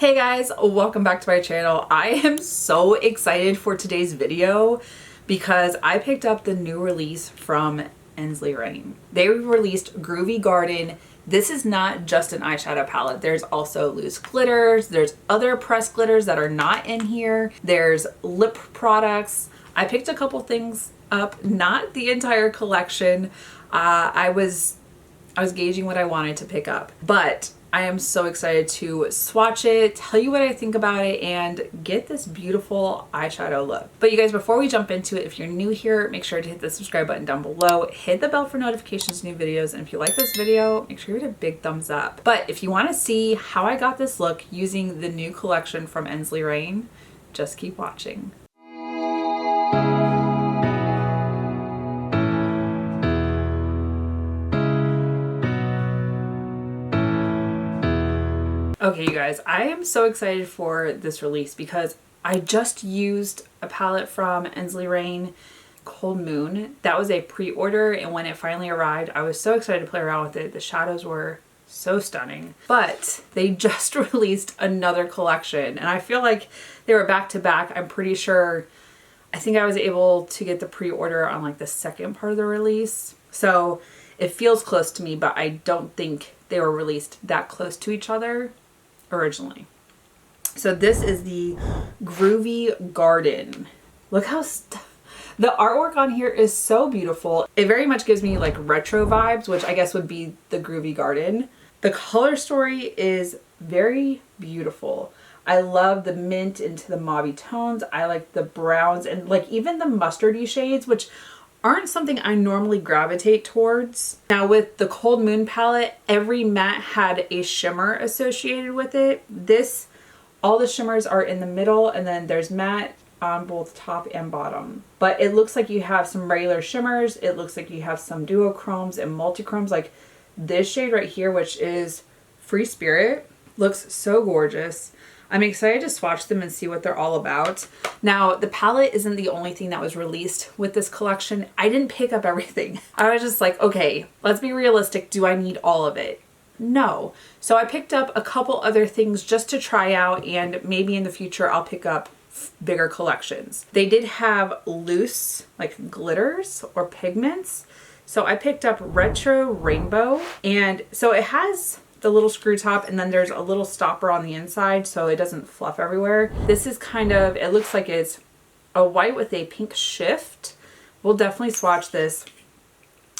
Hey guys, welcome back to my channel. I am so excited for today's video because I picked up the new release from Ensley. They released Groovy Garden. This is not just an eyeshadow palette. There's also loose glitters. There's other pressed glitters that are not in here. There's lip products. I picked a couple things up, not the entire collection. I was gauging what I wanted to pick up, but I am so excited to swatch it, tell you what I think about it, and get this beautiful eyeshadow look. But you guys, before we jump into it, if you're new here, make sure to hit the subscribe button down below, hit the bell for notifications, new videos, and if you like this video, make sure you hit a big thumbs up. But if you want to see how I got this look using the new collection from Ensley, just keep watching. Okay, you guys, I am so excited for this release because I just used a palette from Ensley Cold Moon. That was a pre-order, and when it finally arrived, I was so excited to play around with it. The shadows were so stunning, but they just released another collection, and I feel like they were back to back. I'm pretty sure, I think I was able to get the pre-order on like the second part of the release. So it feels close to me, but I don't think they were released that close to each other originally. So this is the Groovy Garden. Look how the artwork on here is so beautiful. It very much gives me like retro vibes, which I guess would be the Groovy Garden. The color story is very beautiful. I love the mint into the mauvey tones. I like the browns and like even the mustardy shades, which aren't something I normally gravitate towards. Now with the Cold Moon palette, every matte had a shimmer associated with it. This, all the shimmers are in the middle, and then there's matte on both top and bottom. But it looks like you have some regular shimmers. It looks like you have some duochromes and multichromes. Like this shade right here, which is Free Spirit, looks so gorgeous. I'm excited to swatch them and see what they're all about. Now, the palette isn't the only thing that was released with this collection. I didn't pick up everything. I was just like, okay, let's be realistic. Do I need all of it? No. So I picked up a couple other things just to try out, and maybe in the future I'll pick up bigger collections. They did have loose like glitters or pigments. So I picked up Retro Rainbow, and so it has the little screw top, and then there's a little stopper on the inside so it doesn't fluff everywhere. This is kind of, it looks like it's a white with a pink shift. We'll definitely swatch this,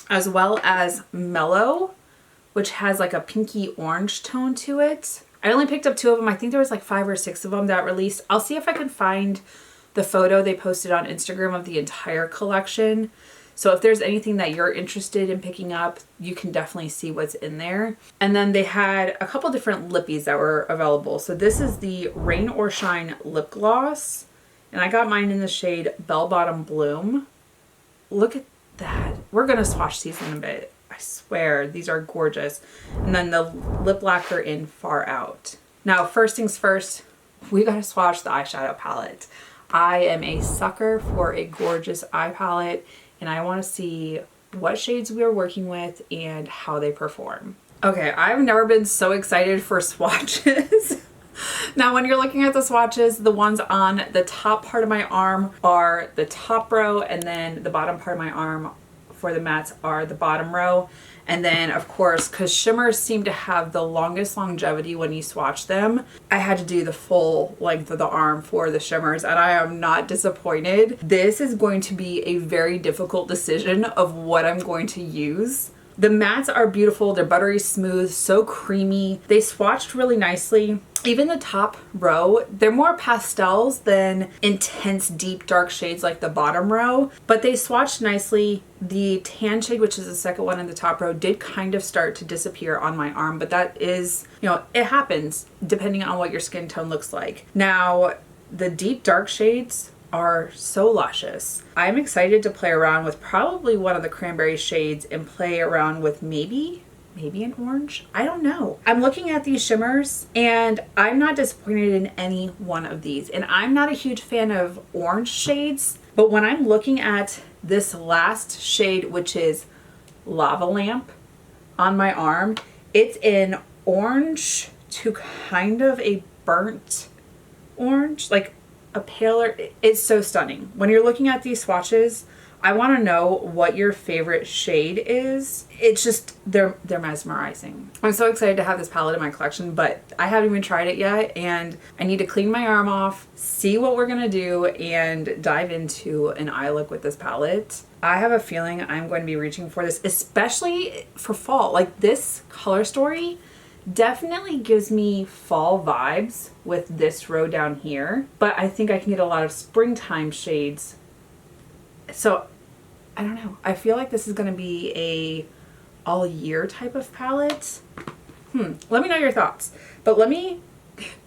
as well as Mellow, which has like a pinky orange tone to it. I only picked up 2 of them. I think there was like 5 or 6 of them that released. I'll see if I can find the photo they posted on Instagram of the entire collection. So if there's anything that you're interested in picking up, you can definitely see what's in there. And then they had a couple different lippies that were available. So this is the Rain or Shine lip gloss, and I got mine in the shade Bell Bottom Bloom. Look at that. We're gonna swatch these in a bit. I swear, these are gorgeous. And then the lip lacquer in Far Out. Now, first things first, we gotta swatch the eyeshadow palette. I am a sucker for a gorgeous eye palette, and I want to see what shades we are working with and how they perform. Okay, I've never been so excited for swatches. Now, when you're looking at the swatches, the ones on the top part of my arm are the top row, and then the bottom part of my arm for the mattes are the bottom row. And then, of course, because shimmers seem to have the longest longevity when you swatch them, I had to do the full length of the arm for the shimmers, and I am not disappointed. This is going to be a very difficult decision of what I'm going to use. The mattes are beautiful. They're buttery smooth, so creamy. They swatched really nicely. Even the top row, they're more pastels than intense deep dark shades like the bottom row, but they swatched nicely. The tan shade, which is the second one in the top row, did kind of start to disappear on my arm, but that is, you know, it happens depending on what your skin tone looks like. Now, the deep dark shades are so luscious. I'm excited to play around with probably one of the cranberry shades and play around with maybe an orange. I don't know. I'm looking at these shimmers and I'm not disappointed in any one of these. And I'm not a huge fan of orange shades, but when I'm looking at this last shade, which is Lava Lamp on my arm, it's in orange to kind of a burnt orange, like a paler. It's so stunning. When you're looking at these swatches, I want to know what your favorite shade is. It's just, they're mesmerizing. I'm so excited to have this palette in my collection, but I haven't even tried it yet, and I need to clean my arm off, see what we're gonna do, and dive into an eye look with this palette. I have a feeling I'm going to be reaching for this, especially for fall. Like, this color story definitely gives me fall vibes with this row down here, but I think I can get a lot of springtime shades. So I don't know. I feel like this is going to be a all year type of palette. Let me know your thoughts, but let me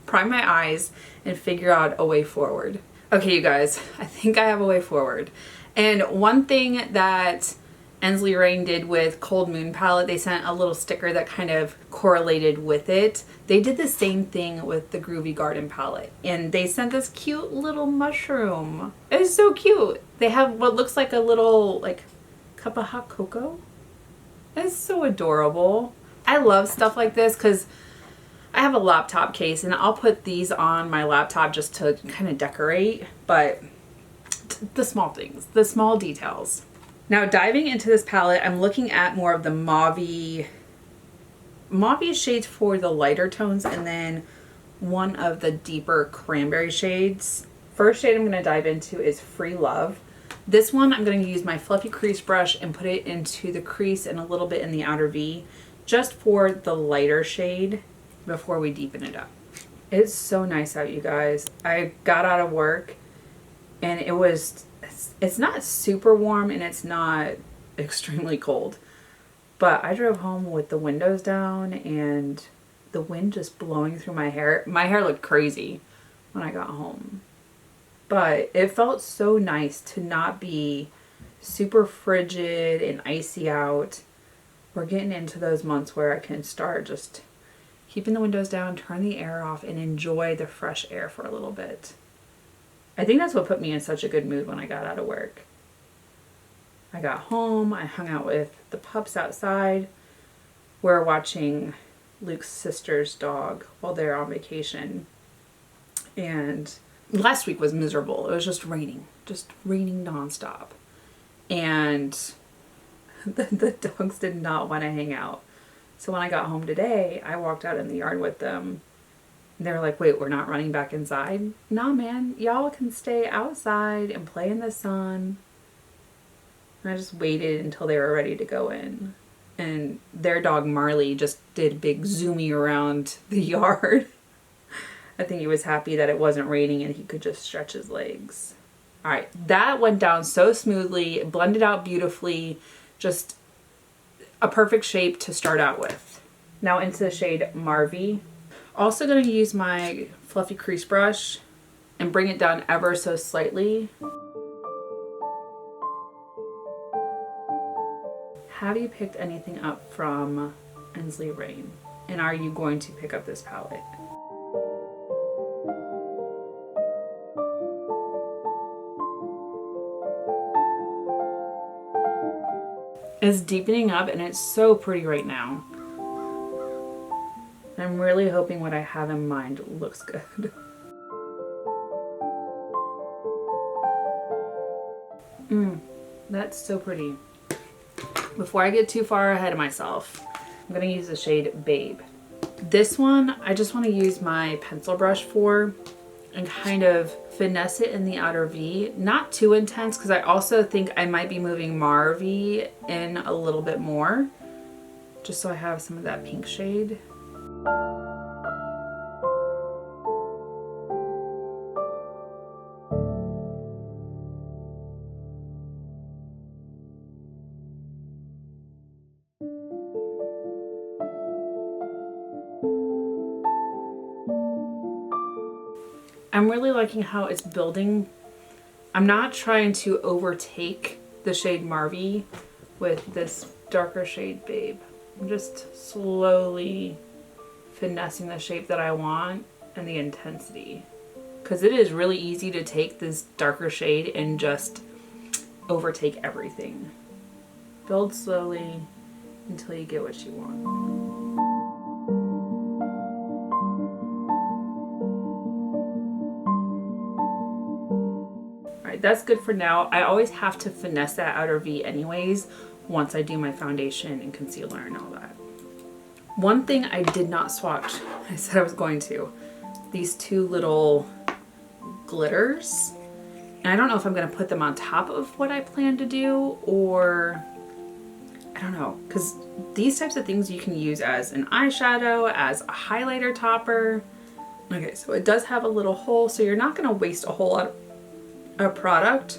prime my eyes and figure out a way forward. Okay, you guys, I think I have a way forward. And one thing that Ensley Rain did with Cold Moon palette, they sent a little sticker that kind of correlated with it. They did the same thing with the Groovy Garden palette, and they sent this cute little mushroom. It's so cute. They have what looks like a little like cup of hot cocoa. It's so adorable. I love stuff like this because I have a laptop case and I'll put these on my laptop just to kind of decorate, but the small things, the small details. Now, diving into this palette, I'm looking at more of the mauve-y shades for the lighter tones, and then one of the deeper cranberry shades. First shade I'm going to dive into is Free Love. This one, I'm going to use my fluffy crease brush and put it into the crease and a little bit in the outer V, just for the lighter shade before we deepen it up. It's so nice out, you guys. I got out of work and it's not super warm and it's not extremely cold, but I drove home with the windows down and the wind just blowing through my hair. My hair looked crazy when I got home, but it felt so nice to not be super frigid and icy out. We're getting into those months where I can start just keeping the windows down, turn the air off, and enjoy the fresh air for a little bit. I think that's what put me in such a good mood when I got out of work. I got home, I hung out with the pups outside. We're watching Luke's sister's dog while they're on vacation. And last week was miserable. It was just raining nonstop. And the dogs did not want to hang out. So when I got home today, I walked out in the yard with them. They were like, wait, we're not running back inside? Nah, man, y'all can stay outside and play in the sun. And I just waited until they were ready to go in. And their dog Marley just did a big zoomy around the yard. I think he was happy that it wasn't raining and he could just stretch his legs. All right, that went down so smoothly, it blended out beautifully, just a perfect shape to start out with. Now into the shade Marvy. Also going to use my fluffy crease brush and bring it down ever so slightly. Have you picked anything up from Ensley Rain? And are you going to pick up this palette? It's deepening up and it's so pretty right now. I'm really hoping what I have in mind looks good. That's so pretty. Before I get too far ahead of myself, I'm going to use the shade Babe. This one, I just want to use my pencil brush for and kind of finesse it in the outer V. Not too intense because I also think I might be moving Marvy in a little bit more, just so I have some of that pink shade. I'm really liking how it's building. I'm not trying to overtake the shade Marvy with this darker shade Babe. I'm just slowly finessing the shape that I want and the intensity. Because it is really easy to take this darker shade and just overtake everything. Build slowly until you get what you want. Okay, that's good for now. I always have to finesse that outer V anyways once I do my foundation and concealer and all that. One thing I did not swatch, I said I was going to, these two little glitters. And I don't know if I'm going to put them on top of what I plan to do, or I don't know, because these types of things you can use as an eyeshadow, as a highlighter topper. Okay, so it does have a little hole, so you're not going to waste a whole lot of product.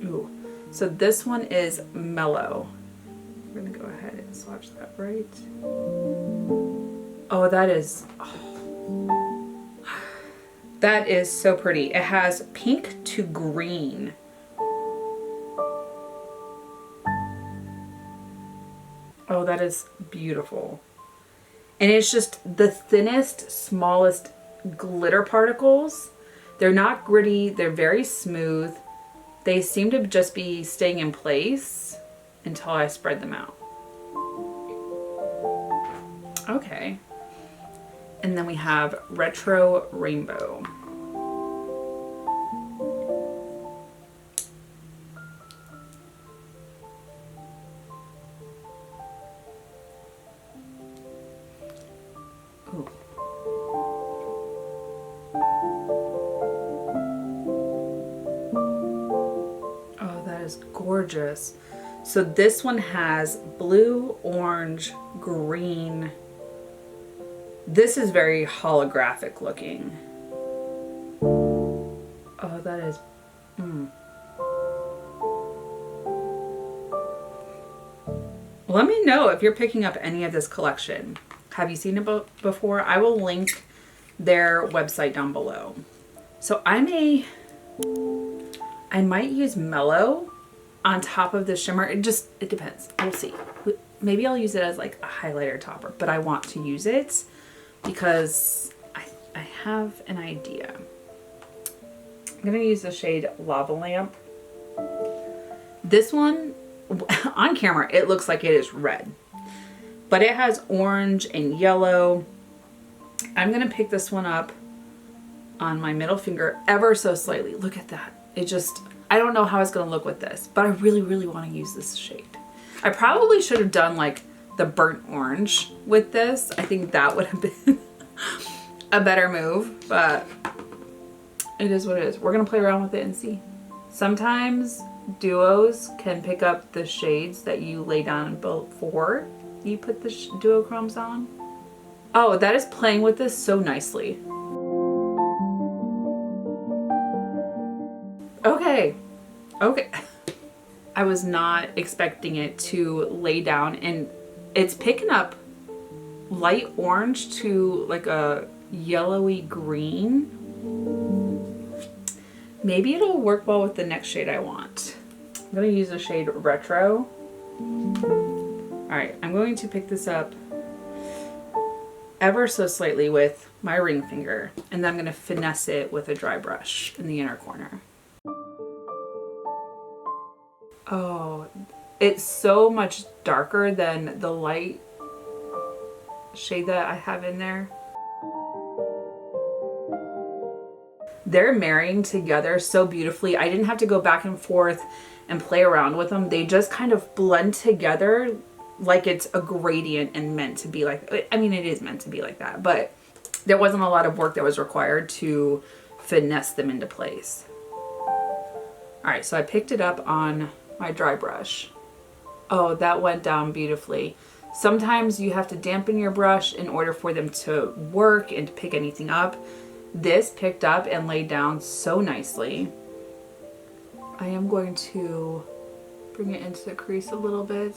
Ooh, so this one is Mellow. We're going to go ahead and swatch that right. Oh, that is... Oh. That is so pretty. It has pink to green. Oh, that is beautiful. And it's just the thinnest, smallest glitter particles. They're not gritty. They're very smooth. They seem to just be staying in place until I spread them out. Okay. And then we have Retro Rainbow. Ooh. Oh, that is gorgeous. So this one has blue, orange, green. This is very holographic looking. Oh, that is... Let me know if you're picking up any of this collection. Have you seen it before? I will link their website down below. So I might use Mellow on top of the shimmer. It depends. We'll see. Maybe I'll use it as like a highlighter topper, but I want to use it because I have an idea. I'm gonna use the shade Lava Lamp. This one, on camera, it looks like it is red, but it has orange and yellow. I'm gonna pick this one up on my middle finger ever so slightly. Look at that. I don't know how it's gonna look with this, but I really, really wanna use this shade. I probably should have done like the burnt orange with this. I think that would have been a better move, but it is what it is. We're gonna play around with it and see. Sometimes duos can pick up the shades that you lay down before you put the duochromes on. Oh, that is playing with this so nicely. Okay. I was not expecting it to lay down, and it's picking up light orange to like a yellowy green. Maybe it'll work well with the next shade I want. I'm gonna use the shade Retro. All right, I'm going to pick this up ever so slightly with my ring finger, and then I'm gonna finesse it with a dry brush in the inner corner. Oh, it's so much darker than the light shade that I have in there. They're marrying together so beautifully. I didn't have to go back and forth and play around with them. They just kind of blend together like it's a gradient and meant to be like, I mean, it is meant to be like that, but there wasn't a lot of work that was required to finesse them into place. All right, so I picked it up on my dry brush. Oh, that went down beautifully. Sometimes you have to dampen your brush in order for them to work and to pick anything up. This picked up and laid down so nicely. I am going to bring it into the crease a little bit.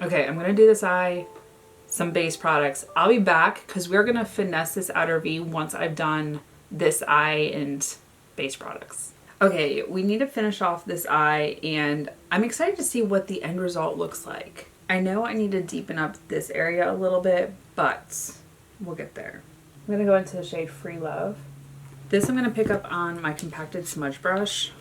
Okay, I'm gonna do this eye, some base products. I'll be back because we're gonna finesse this outer V once I've done this eye and base products. Okay, we need to finish off this eye, and I'm excited to see what the end result looks like. I know I need to deepen up this area a little bit, but we'll get there. I'm gonna go into the shade Free Love. This I'm gonna pick up on my compacted smudge brush.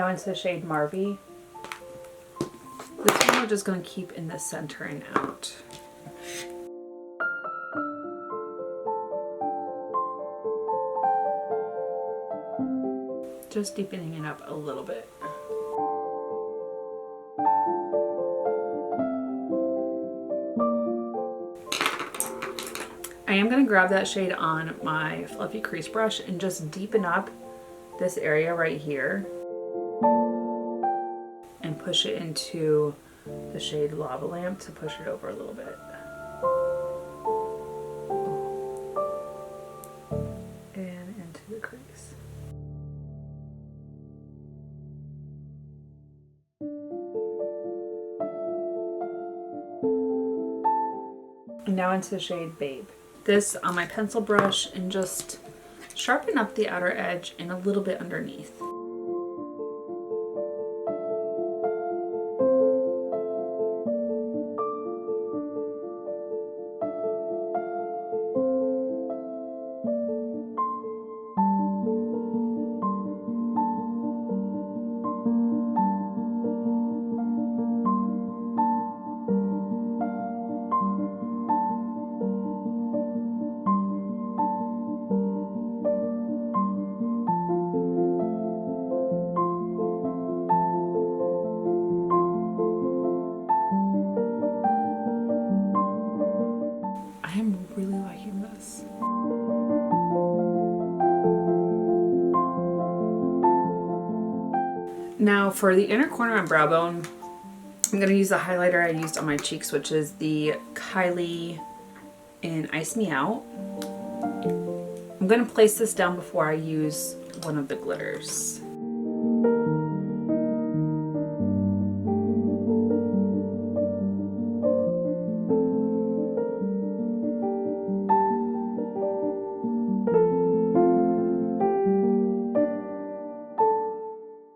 Now into the shade Marvy. This one we're just going to keep in the center and out. Just deepening it up a little bit. I am going to grab that shade on my fluffy crease brush and just deepen up this area right here and push it into the shade Lava Lamp to push it over a little bit. And into the crease. And now into the shade Babe. This on my pencil brush and just sharpen up the outer edge and a little bit underneath. I am really liking this. Now for the inner corner and brow bone, I'm going to use the highlighter I used on my cheeks, which is the Kylie in Ice Me Out. I'm going to place this down before I use one of the glitters.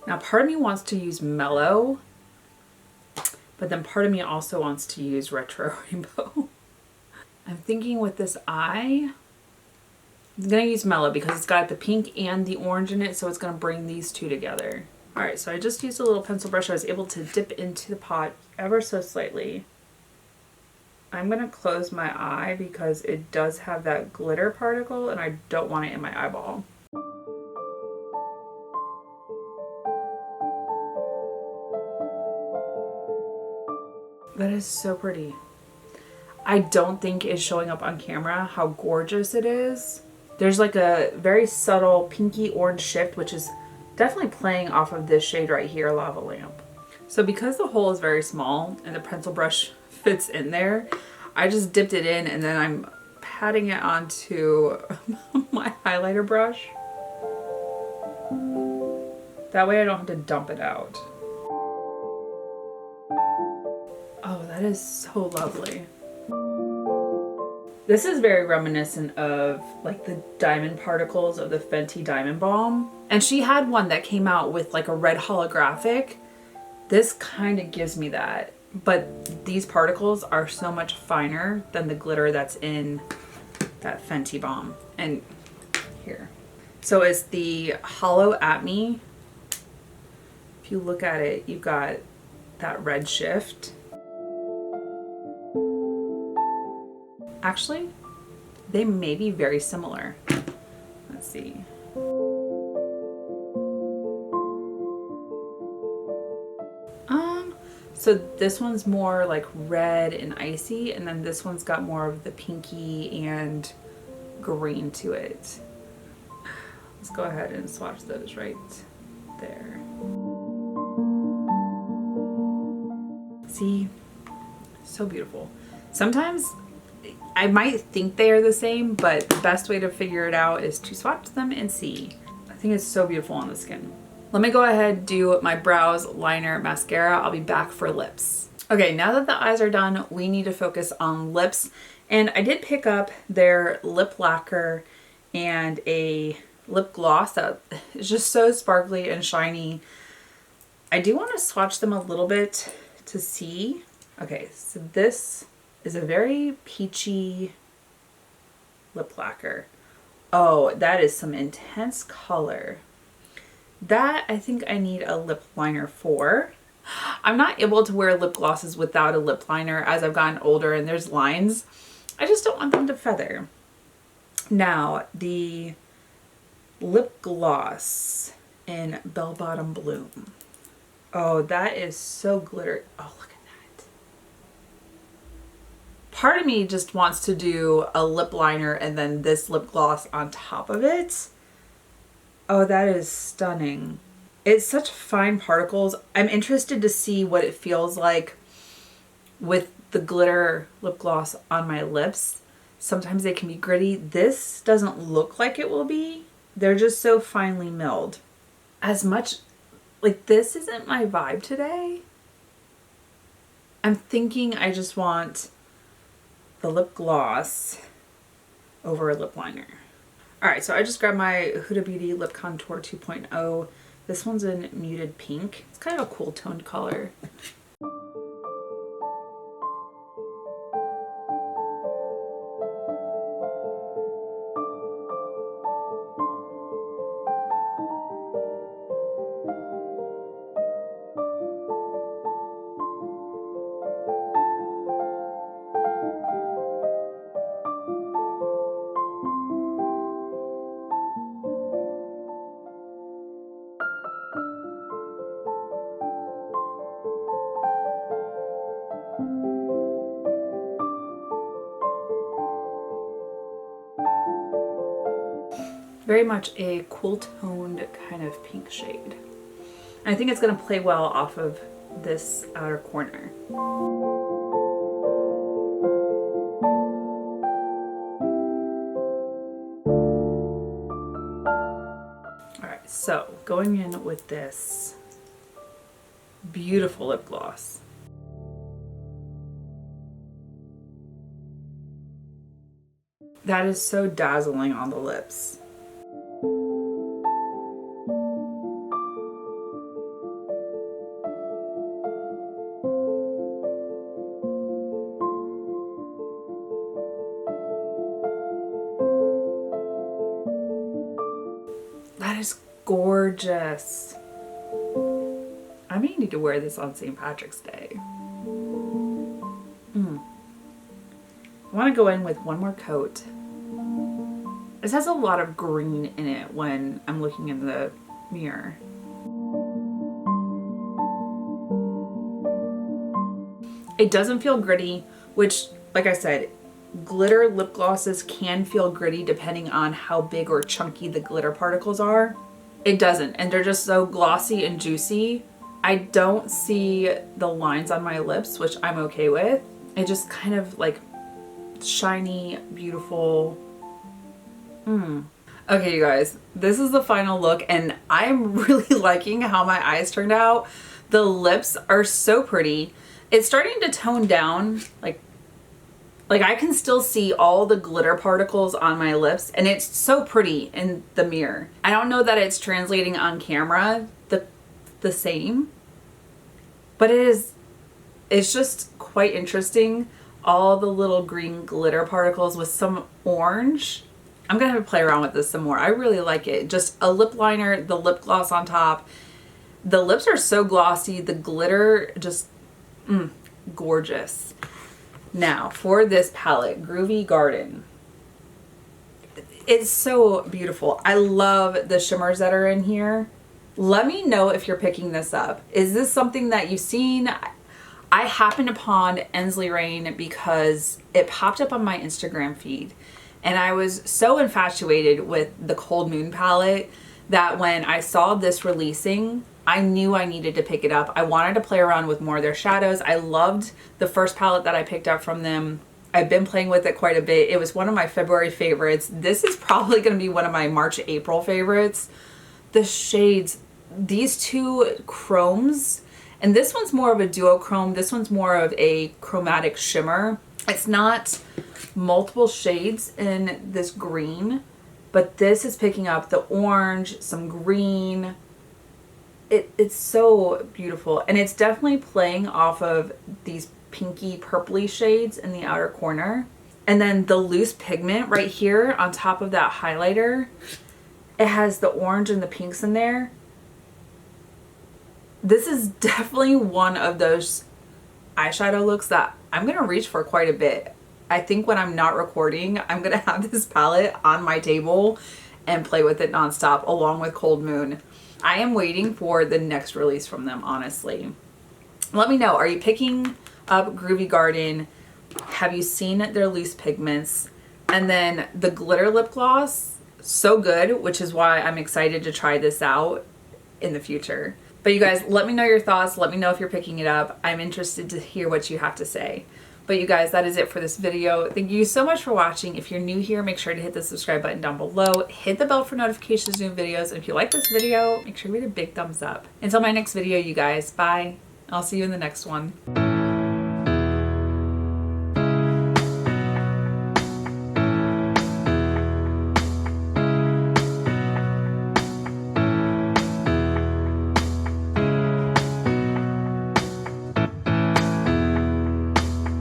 Now part of me wants to use Mellow, but then part of me also wants to use Retro Rainbow. I'm thinking with this eye, I'm going to use Mellow because it's got the pink and the orange in it, so it's going to bring these two together. Alright, so I just used a little pencil brush. I was able to dip into the pot ever so slightly. I'm going to close my eye because it does have that glitter particle and I don't want it in my eyeball. That is so pretty. I don't think it's showing up on camera how gorgeous it is. There's like a very subtle pinky orange shift, which is definitely playing off of this shade right here, Lava Lamp. So because the hole is very small and the pencil brush fits in there, I just dipped it in and then I'm patting it onto my highlighter brush. That way I don't have to dump it out. Oh, that is so lovely. This is very reminiscent of like the diamond particles of the Fenty Diamond Balm. And she had one that came out with like a red holographic. This kind of gives me that. But these particles are so much finer than the glitter that's in that Fenty Balm. And here. So it's the Hollow At Me. If you look at it, you've got that red shift. Actually, they may be very similar. Let's see. So this one's more like red and icy, and then this one's got more of the pinky and green to it. Let's go ahead and swatch those right there. See? So beautiful. Sometimes I might think they are the same, but the best way to figure it out is to swatch them and see. I think it's so beautiful on the skin. Let me go ahead and do my brows, liner, mascara. I'll be back for lips. Okay, now that the eyes are done, we need to focus on lips. And I did pick up their lip lacquer and a lip gloss that is just so sparkly and shiny. I do want to swatch them a little bit to see. Okay, so this is a very peachy lip lacquer. Oh, that is some intense color. That I think I need a lip liner for. I'm not able to wear lip glosses without a lip liner as I've gotten older and there's lines. I just don't want them to feather. Now, the lip gloss in Bell Bottom Bloom. Oh, that is so glitter. Oh, look at that. Part of me just wants to do a lip liner and then this lip gloss on top of it. Oh, that is stunning. It's such fine particles. I'm interested to see what it feels like with the glitter lip gloss on my lips. Sometimes they can be gritty. This doesn't look like it will be. They're just so finely milled. As much, like, this isn't my vibe today. I'm thinking I just want the lip gloss over a lip liner. All right, so I just grabbed my Huda Beauty Lip Contour 2.0. This one's in muted pink. It's kind of a cool toned color. Very much a cool toned kind of pink shade. And I think it's going to play well off of this outer corner. Alright, so going in with this beautiful lip gloss. That is so dazzling on the lips. That is gorgeous. I may need to wear this on St. Patrick's Day. I want to go in with one more coat. This has a lot of green in it when I'm looking in the mirror. It doesn't feel gritty, which, like I said, glitter lip glosses can feel gritty depending on how big or chunky the glitter particles are. It doesn't, and they're just so glossy and juicy. I don't see the lines on my lips, which I'm okay with. It just kind of like shiny, beautiful. Okay, you guys, this is the final look and I'm really liking how my eyes turned out. The lips are so pretty. It's starting to tone down, like I can still see all the glitter particles on my lips and it's so pretty in the mirror. I don't know that it's translating on camera the same, but it's just quite interesting. All the little green glitter particles with some orange. I'm gonna have to play around with this some more. I really like it. Just a lip liner, the lip gloss on top. The lips are so glossy. The glitter just, gorgeous. Now for this palette, Groovy Garden. It's so beautiful. I love the shimmers that are in here. Let me know if you're picking this up. Is this something that you've seen? I happened upon Ensley Rain because it popped up on my Instagram feed. And I was so infatuated with the Cold Moon palette that when I saw this releasing, I knew I needed to pick it up. I wanted to play around with more of their shadows. I loved the first palette that I picked up from them. I've been playing with it quite a bit. It was one of my February favorites. This is probably going to be one of my March, April favorites. The shades, these two chromes, and this one's more of a duochrome. This one's more of a chromatic shimmer. It's not multiple shades in this green, but this is picking up the orange, some green. It's so beautiful, and it's definitely playing off of these pinky purpley shades in the outer corner. And then the loose pigment right here on top of that highlighter, it has the orange and the pinks in there. This is definitely one of those eyeshadow looks that I'm gonna reach for quite a bit. I think when I'm not recording, I'm gonna have this palette on my table and play with it nonstop along with Cold Moon. I am waiting for the next release from them, honestly. Let me know, are you picking up Groovy Garden? Have you seen their loose pigments? And then the glitter lip gloss, so good, which is why I'm excited to try this out in the future. But you guys, let me know your thoughts. Let me know if you're picking it up. I'm interested to hear what you have to say. But you guys, that is it for this video. Thank you so much for watching. If you're new here, make sure to hit the subscribe button down below. Hit the bell for notifications of new videos. And if you like this video, make sure you hit a big thumbs up. Until my next video, you guys, bye. I'll see you in the next one.